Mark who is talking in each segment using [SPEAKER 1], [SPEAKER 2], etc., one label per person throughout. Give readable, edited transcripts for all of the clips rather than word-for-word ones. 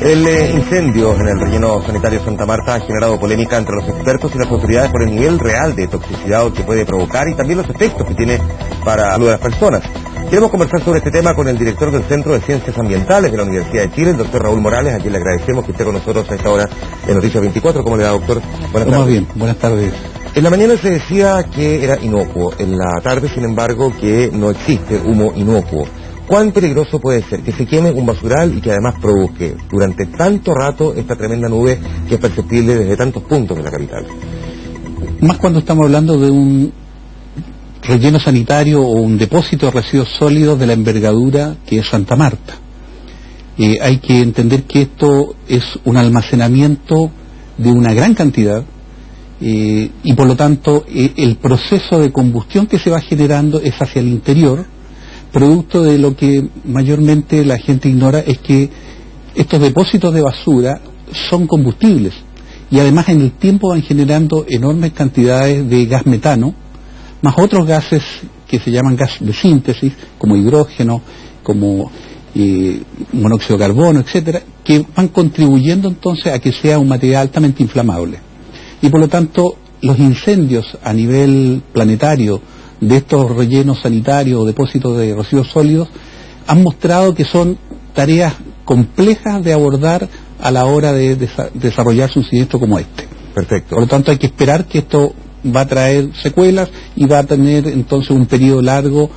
[SPEAKER 1] El incendio en el relleno sanitario Santa Marta ha generado polémica entre los expertos y las autoridades por el nivel real de toxicidad que puede provocar y también los efectos que tiene para la salud de las personas. Queremos conversar sobre este tema con el director del Centro de Ciencias Ambientales de la Universidad de Chile, el doctor Raúl Morales, a quien le agradecemos que esté con nosotros a esta hora en Noticias 24. ¿Cómo le va, doctor?
[SPEAKER 2] Buenas tardes. Muy bien, buenas tardes.
[SPEAKER 1] En la mañana se decía que era inocuo, en la tarde, sin embargo, que no existe humo inocuo. ¿Cuán peligroso puede ser que se queme un basural y que además provoque durante tanto rato esta tremenda nube que es perceptible desde tantos puntos de la capital?
[SPEAKER 2] Más cuando estamos hablando de un relleno sanitario o un depósito de residuos sólidos de la envergadura que es Santa Marta. Hay que entender que esto es un almacenamiento de una gran cantidad y por lo tanto el proceso de combustión que se va generando es hacia el interior, producto de lo que mayormente la gente ignora, es que estos depósitos de basura son combustibles y además en el tiempo van generando enormes cantidades de gas metano, más otros gases que se llaman gas de síntesis, como hidrógeno, como monóxido de carbono, etcétera, que van contribuyendo entonces a que sea un material altamente inflamable. Y por lo tanto, los incendios a nivel planetario de estos rellenos sanitarios o depósitos de residuos sólidos han mostrado que son tareas complejas de abordar a la hora de desarrollarse un siniestro como este.
[SPEAKER 1] Perfecto.
[SPEAKER 2] Por lo tanto, hay que esperar que esto va a traer secuelas y va a tener entonces un periodo largo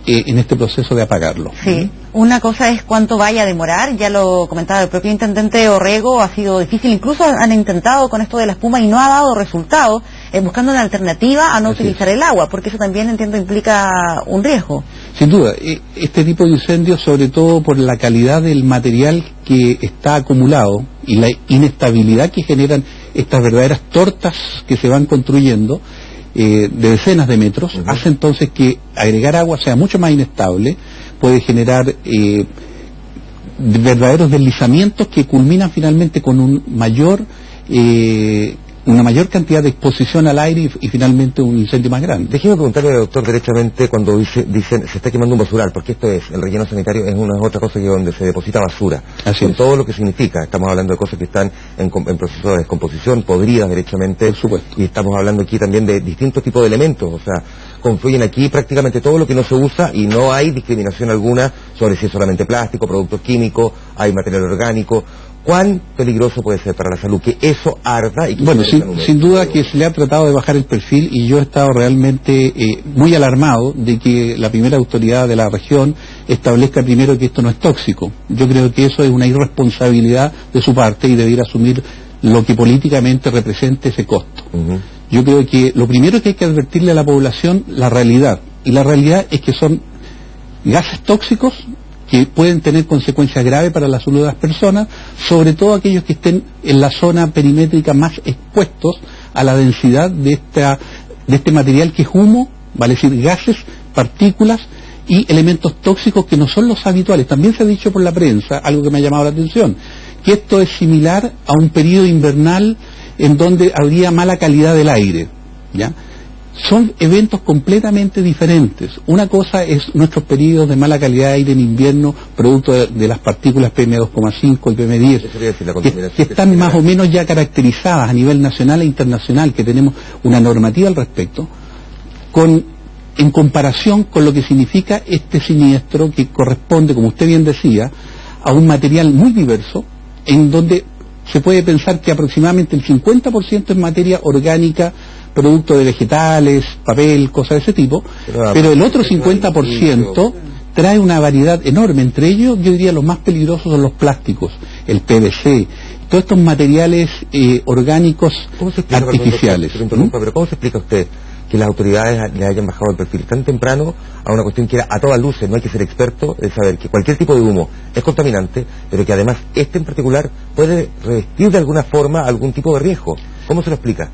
[SPEAKER 2] en este proceso de apagarlo.
[SPEAKER 3] Sí, una cosa es cuánto vaya a demorar, ya lo comentaba el propio intendente Orrego, ha sido difícil, incluso han intentado con esto de la espuma y no ha dado resultado, buscando una alternativa a no utilizar el agua, porque eso también, entiendo, implica un riesgo.
[SPEAKER 2] Sin duda, este tipo de incendios, sobre todo por la calidad del material que está acumulado y la inestabilidad que generan estas verdaderas tortas que se van construyendo, de decenas de metros, hace entonces que agregar agua sea mucho más inestable, puede generar verdaderos deslizamientos que culminan finalmente con una mayor cantidad de exposición al aire y finalmente un incendio más grande.
[SPEAKER 1] Déjeme preguntarle, doctor, derechamente, cuando dicen se está quemando un basural, porque esto es, el relleno sanitario es una otra cosa que donde se deposita basura, con todo lo que significa. Estamos hablando de cosas que están en proceso de descomposición, podridas derechamente.
[SPEAKER 2] Por supuesto.
[SPEAKER 1] Y estamos hablando aquí también de distintos tipos de elementos, o sea, confluyen aquí prácticamente todo lo que no se usa y no hay discriminación alguna sobre si es solamente plástico, productos químicos, hay material orgánico. ¿Cuán peligroso puede ser para la salud que eso arda? Y que
[SPEAKER 2] bueno, sin duda que se le ha tratado de bajar el perfil y yo he estado realmente muy alarmado de que la primera autoridad de la región establezca primero que esto no es tóxico. Yo creo que eso es una irresponsabilidad de su parte y debiera asumir lo que políticamente represente ese costo. Yo creo que lo primero que hay que advertirle a la población, la realidad, y la realidad es que son gases tóxicos que pueden tener consecuencias graves para la salud de las personas, sobre todo aquellos que estén en la zona perimétrica más expuestos a la densidad de este material que es humo, vale decir gases, partículas y elementos tóxicos que no son los habituales. También se ha dicho por la prensa, algo que me ha llamado la atención, que esto es similar a un periodo invernal en donde habría mala calidad del aire, ¿ya? Son eventos completamente diferentes. Una cosa es nuestros periodos de mala calidad de aire en invierno, producto de las partículas PM2,5 y PM10, que están más o menos ya caracterizadas a nivel nacional e internacional, que tenemos una normativa al respecto, en comparación con lo que significa este siniestro que corresponde, como usted bien decía, a un material muy diverso, en donde se puede pensar que aproximadamente el 50% es materia orgánica, producto de vegetales, papel, cosas de ese tipo, pero el otro 50% trae una variedad enorme. Entre ellos, yo diría, los más peligrosos son los plásticos, el PVC, todos estos materiales orgánicos artificiales.
[SPEAKER 1] Pero ¿cómo se explica usted que las autoridades le hayan bajado el perfil tan temprano a una cuestión que era a todas luces? No hay que ser experto de saber que cualquier tipo de humo es contaminante, pero que además este en particular puede revestir de alguna forma algún tipo de riesgo. ¿Cómo se lo explica?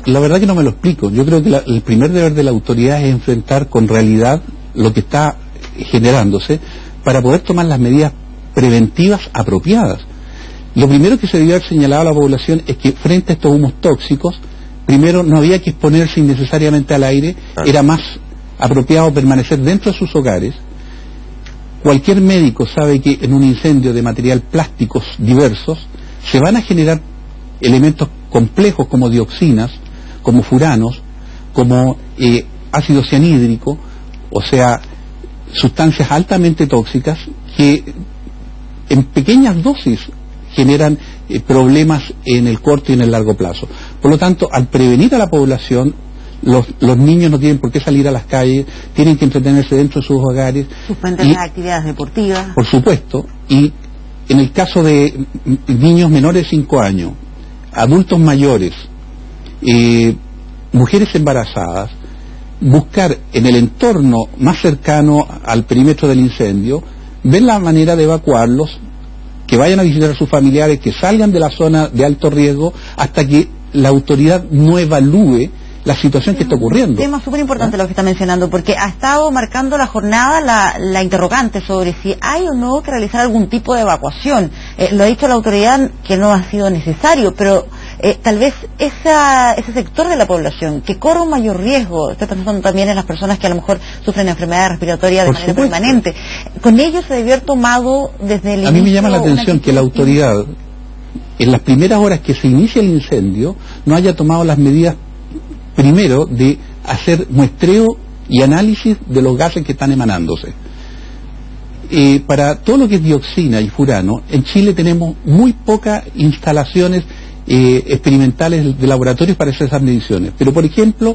[SPEAKER 2] La verdad que no me lo explico. Yo creo que el primer deber de la autoridad es enfrentar con realidad lo que está generándose para poder tomar las medidas preventivas apropiadas. Lo primero que se debió haber señalado a la población es que frente a estos humos tóxicos, primero no había que exponerse innecesariamente al aire, era más apropiado permanecer dentro de sus hogares, Cualquier médico sabe que en un incendio de material plásticos diversos se van a generar elementos complejos como dioxinas, como furanos, como ácido cianhídrico, o sea, sustancias altamente tóxicas que en pequeñas dosis generan problemas en el corto y en el largo plazo. Por lo tanto, al prevenir a la población, los niños no tienen por qué salir a las calles, tienen que entretenerse dentro de sus hogares.
[SPEAKER 3] Suspender las actividades deportivas.
[SPEAKER 2] Por supuesto, y en el caso de niños menores de 5 años, adultos mayores, mujeres embarazadas, buscar en el entorno más cercano al perímetro del incendio, ver la manera de evacuarlos, que vayan a visitar a sus familiares, que salgan de la zona de alto riesgo hasta que la autoridad no evalúe la situación que está ocurriendo.
[SPEAKER 3] Un tema súper importante lo que está mencionando, porque ha estado marcando la jornada la interrogante sobre si hay o no que realizar algún tipo de evacuación. Lo ha dicho la autoridad que no ha sido necesario, pero tal vez ese sector de la población que corre un mayor riesgo, estoy pensando también en las personas que a lo mejor sufren enfermedades respiratorias de manera permanente, con ellos se debió haber tomado desde el inicio.
[SPEAKER 2] A mí me llama la atención que la autoridad, en las primeras horas que se inicia el incendio, no haya tomado las medidas primero de hacer muestreo y análisis de los gases que están emanándose. Para todo lo que es dioxina y furano, en Chile tenemos muy pocas instalaciones experimentales de laboratorios para hacer esas mediciones. Pero, por ejemplo,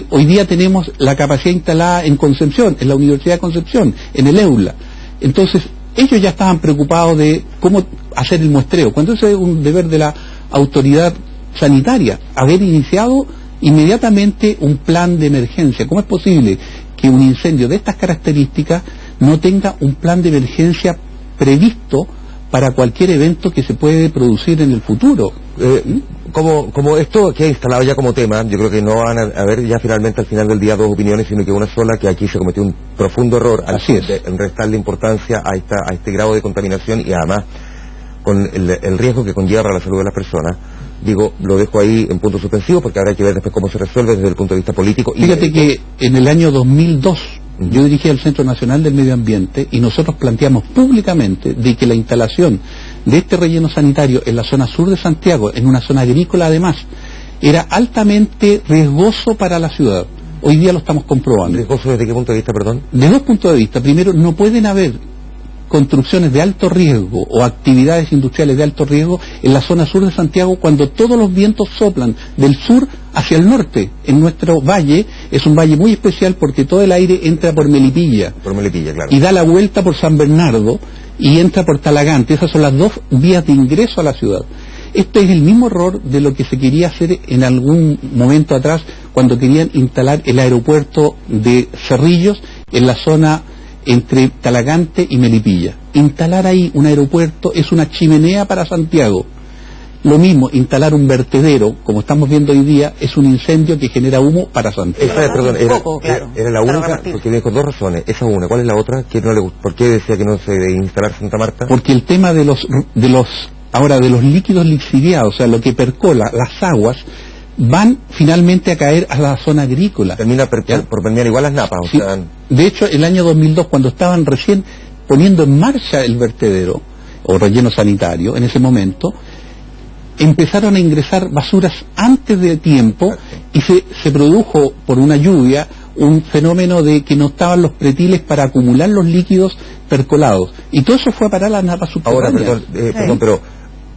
[SPEAKER 2] hoy día tenemos la capacidad instalada en Concepción, en la Universidad de Concepción, en el EULA. Entonces, ellos ya estaban preocupados de cómo hacer el muestreo, cuando ese es un deber de la autoridad sanitaria, haber iniciado inmediatamente un plan de emergencia. ¿Cómo es posible que un incendio de estas características no tenga un plan de emergencia previsto para cualquier evento que se puede producir en el futuro?
[SPEAKER 1] Como esto que ha instalado ya como tema, yo creo que no van a haber ya finalmente al final del día dos opiniones, sino que una sola, que aquí se cometió un profundo error en restarle importancia a este grado de contaminación y además con el riesgo que conlleva para la salud de las personas. Digo, lo dejo ahí en punto suspensivo porque habrá que ver después cómo se resuelve desde el punto de vista político.
[SPEAKER 2] Fíjate que en el año 2002 yo dirigí el Centro Nacional del Medio Ambiente y nosotros planteamos públicamente de que la instalación de este relleno sanitario en la zona sur de Santiago, en una zona agrícola además, era altamente riesgoso para la ciudad. Hoy día lo estamos comprobando.
[SPEAKER 1] ¿Riesgoso desde qué punto de vista, perdón?
[SPEAKER 2] De dos puntos de vista. Primero, no pueden haber construcciones de alto riesgo o actividades industriales de alto riesgo en la zona sur de Santiago cuando todos los vientos soplan del sur hacia el norte. En nuestro valle es un valle muy especial porque todo el aire entra por Melipilla.
[SPEAKER 1] Por Melipilla, claro.
[SPEAKER 2] Y da la vuelta por San Bernardo y entra por Talagante. Esas son las dos vías de ingreso a la ciudad. Este es el mismo error de lo que se quería hacer en algún momento atrás cuando querían instalar el aeropuerto de Cerrillos en la zona entre Talagante y Melipilla. Instalar ahí un aeropuerto es una chimenea para Santiago. Lo mismo, instalar un vertedero, como estamos viendo hoy día, es un incendio que genera humo para Santiago.
[SPEAKER 1] Era la única, porque me dijo dos razones. Esa una, ¿cuál es la otra? ¿Por qué decía que no se debe instalar Santa Marta?
[SPEAKER 2] Porque el tema de los líquidos lixiviados, o sea, lo que percola, las aguas, van finalmente a caer a la zona agrícola.
[SPEAKER 1] Termina por permear igual las napas.
[SPEAKER 2] Sí. De hecho, el año 2002, cuando estaban recién poniendo en marcha el vertedero, o relleno sanitario, en ese momento, empezaron a ingresar basuras antes de tiempo y se produjo, por una lluvia, un fenómeno de que no estaban los pretiles para acumular los líquidos percolados. Y todo eso fue a parar las napas subterráneas.
[SPEAKER 1] Ahora, perdón, pero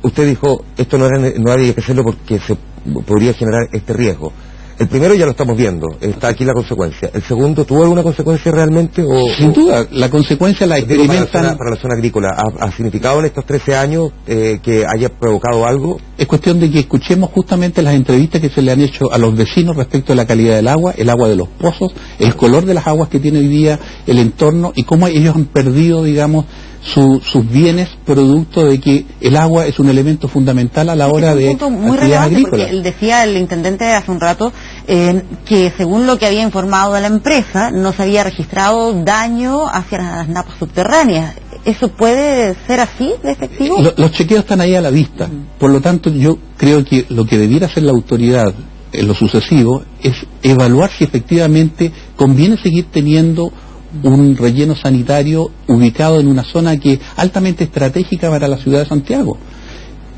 [SPEAKER 1] usted dijo, esto no había que hacerlo porque se podría generar este riesgo. El primero ya lo estamos viendo, está aquí la consecuencia. ¿El segundo tuvo alguna consecuencia realmente?
[SPEAKER 2] Sin duda, la consecuencia la experimentan.
[SPEAKER 1] Para la zona agrícola, ¿ha significado en estos 13 años que haya provocado algo?
[SPEAKER 2] Es cuestión de que escuchemos justamente las entrevistas que se le han hecho a los vecinos respecto de la calidad del agua, el agua de los pozos, el color de las aguas que tiene hoy día el entorno y cómo ellos han perdido, digamos, sus bienes producto de que el agua es un elemento fundamental a la hora de actividades agrícolas.
[SPEAKER 3] Porque decía el intendente hace un rato que según lo que había informado la empresa no se había registrado daño hacia las napas subterráneas. ¿Eso puede ser así de efectivo?
[SPEAKER 2] Los chequeos están ahí a la vista. Por lo tanto, yo creo que lo que debiera hacer la autoridad en lo sucesivo es evaluar si efectivamente conviene seguir teniendo un relleno sanitario ubicado en una zona que es altamente estratégica para la ciudad de Santiago.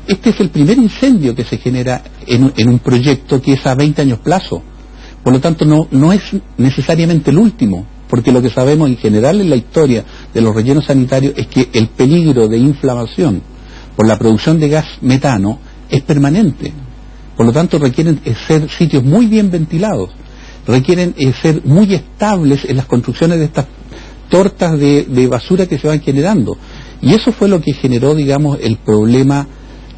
[SPEAKER 2] Este es el primer incendio que se genera en un proyecto que es a 20 años plazo. Por lo tanto, no es necesariamente el último, porque lo que sabemos en general en la historia de los rellenos sanitarios es que el peligro de inflamación por la producción de gas metano es permanente. Por lo tanto, requieren ser sitios muy bien ventilados, requieren ser muy estables en las construcciones de estas tortas de basura que se van generando. Y eso fue lo que generó, digamos, el problema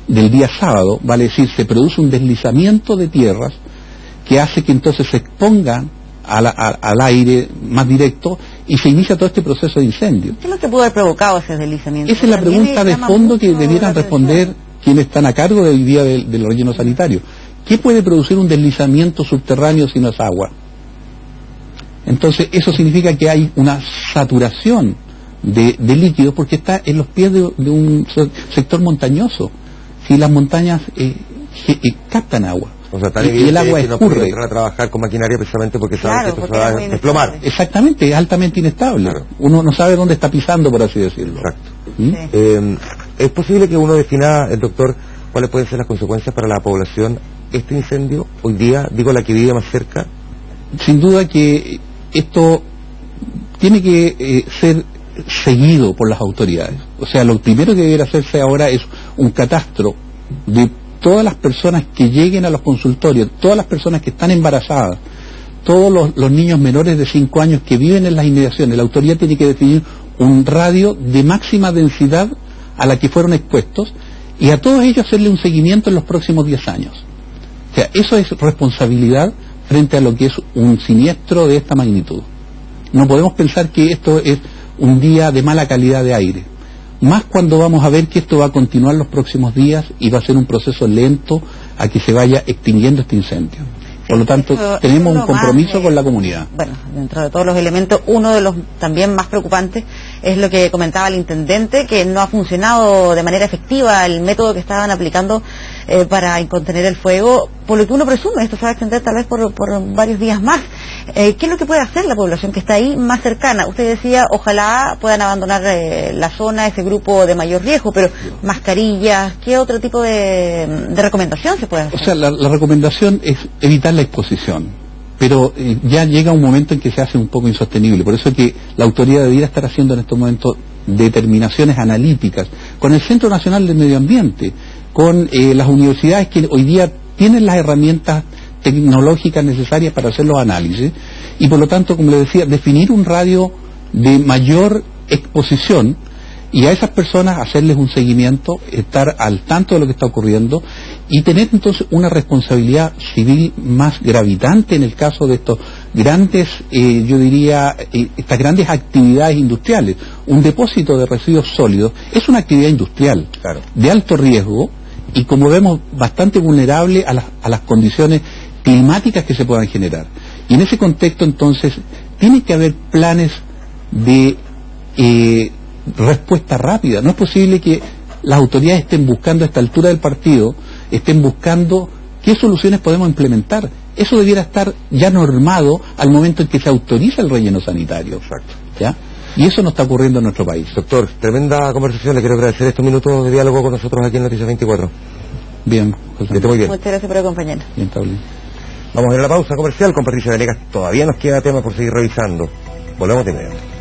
[SPEAKER 2] del día sábado, vale decir, se produce un deslizamiento de tierras que hace que entonces se exponga al aire más directo y se inicia todo este proceso de incendio.
[SPEAKER 3] ¿Qué es lo que pudo haber provocado ese deslizamiento?
[SPEAKER 2] Esa es la pregunta de fondo que debieran responder quienes están a cargo del día del relleno sanitario. ¿Qué puede producir un deslizamiento subterráneo si no es agua? Entonces eso significa que hay una saturación de líquidos porque está en los pies de un sector montañoñoso. Si las montañas captan agua.
[SPEAKER 1] O sea,
[SPEAKER 2] y el agua escurre.
[SPEAKER 1] No a trabajar con maquinaria precisamente porque saben que esto se va a desplomar.
[SPEAKER 2] Exactamente, es altamente inestable. Claro. Uno no sabe dónde está pisando, por así decirlo.
[SPEAKER 1] Exacto. Sí. ¿Es posible que uno defina, el doctor, cuáles pueden ser las consecuencias para la población este incendio hoy día, digo la que vive más cerca?
[SPEAKER 2] Sin duda que esto tiene que ser seguido por las autoridades. O sea, lo primero que debería hacerse ahora es un catastro de todas las personas que lleguen a los consultorios, todas las personas que están embarazadas, todos los niños menores de 5 años que viven en las inmediaciones. La autoridad tiene que definir un radio de máxima densidad a la que fueron expuestos y a todos ellos hacerle un seguimiento en los próximos 10 años. O sea, eso es responsabilidad frente a lo que es un siniestro de esta magnitud. No podemos pensar que esto es un día de mala calidad de aire, más cuando vamos a ver que esto va a continuar los próximos días y va a ser un proceso lento a que se vaya extinguiendo este incendio. Por lo tanto, tenemos un compromiso con la comunidad.
[SPEAKER 3] Bueno, dentro de todos los elementos, uno de los también más preocupantes es lo que comentaba el intendente, que no ha funcionado de manera efectiva el método que estaban aplicando para contener el fuego, por lo que uno presume, esto se va a extender tal vez por varios días más. ¿Qué es lo que puede hacer la población que está ahí más cercana? Usted decía, ojalá puedan abandonar la zona, ese grupo de mayor riesgo, pero mascarillas, ¿qué otro tipo de recomendación se puede hacer?
[SPEAKER 2] O sea, la recomendación es evitar la exposición, pero ya llega un momento en que se hace un poco insostenible. Por eso es que la autoridad debiera estar haciendo en estos momentos determinaciones analíticas con el Centro Nacional del Medio Ambiente, con las universidades que hoy día tienen las herramientas tecnológicas necesarias para hacer los análisis y por lo tanto, como les decía, definir un radio de mayor exposición y a esas personas hacerles un seguimiento, estar al tanto de lo que está ocurriendo y tener entonces una responsabilidad civil más gravitante en el caso de estos grandes, yo diría, estas grandes actividades industriales. Un depósito de residuos sólidos es una actividad industrial, claro, de alto riesgo y, como vemos, bastante vulnerable a las condiciones climáticas que se puedan generar. Y en ese contexto, entonces, tiene que haber planes de respuesta rápida. No es posible que las autoridades estén buscando a esta altura del partido, estén buscando qué soluciones podemos implementar. Eso debiera estar ya normado al momento en que se autoriza el relleno sanitario.
[SPEAKER 1] Exacto.
[SPEAKER 2] ¿Ya? Y eso no está ocurriendo en nuestro país.
[SPEAKER 1] Doctor, tremenda conversación. Le quiero agradecer estos minutos de diálogo con nosotros aquí en Noticias 24.
[SPEAKER 2] Bien, José.
[SPEAKER 1] Que esté muy bien.
[SPEAKER 3] Muchas gracias por acompañarnos.
[SPEAKER 2] Bien, está bien.
[SPEAKER 1] Vamos a ir a la pausa comercial con Patricia Venegas. Todavía nos queda tema por seguir revisando. Volvemos de inmediato.